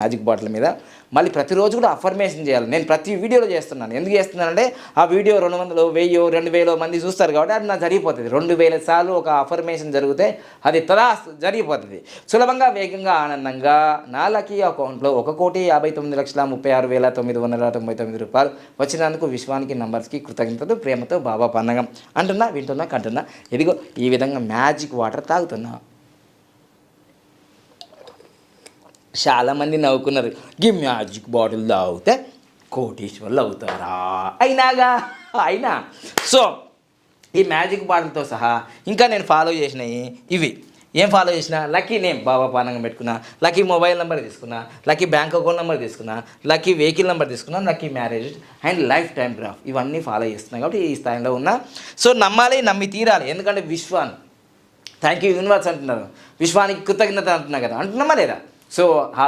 Magic bottle మీద. మళ్ళీ ప్రతిరోజు కూడా అఫర్మేషన్ చేయాలి. నేను ప్రతి వీడియోలో చేస్తున్నాను. ఎందుకు చేస్తున్నానంటే ఆ వీడియో 200, 1000, 2000 మంది చూస్తారు కాబట్టి అది నాకు జరిగిపోతుంది. 2000 సార్లు ఒక అఫర్మేషన్ జరిగితే అది జరిగిపోతుంది. సులభంగా, వేగంగా, ఆనందంగా నా లక్కీ అకౌంట్లో 1,59,36,999 రూపాయలు వచ్చినందుకు విశ్వానికి నంబర్స్కి కృతజ్ఞతలు, ప్రేమతో బాబా పన్నగం అంటున్నా, వింటున్నా, కంటున్నా. ఇదిగో ఈ విధంగా మ్యాజిక్ వాటర్ తాగుతున్నా. చాలామంది నవ్వుకున్నారు, ఈ మ్యాజిక్ బాటిల్ తాగితే కోటీశ్వర్లు అవుతారా? అయినా సో ఈ మ్యాజిక్ బాటిల్తో సహా ఇంకా నేను ఫాలో చేసినవి ఇవి. ఏం ఫాలో చేసిన? లక్కీ నేమ్ బాబా పానంగా పెట్టుకున్నా, లక్కీ మొబైల్ నెంబర్ తీసుకున్నా, లక్కీ బ్యాంక్ అకౌంట్ నెంబర్ తీసుకున్నా, లక్కీ వెహికల్ నెంబర్ తీసుకున్నా, lucky marriage and life time graph ఇవన్నీ ఫాలో చేస్తున్నాను కాబట్టి ఈ స్థాయిలో ఉన్నా. సో నమ్మాలి, నమ్మి తీరాలి. ఎందుకంటే విశ్వాన్ థ్యాంక్ యూ యూనివర్స్ అంటున్నారు, విశ్వానికి కృతజ్ఞత అంటున్నా కదా, అంటున్నామా లేదా? సో ఆ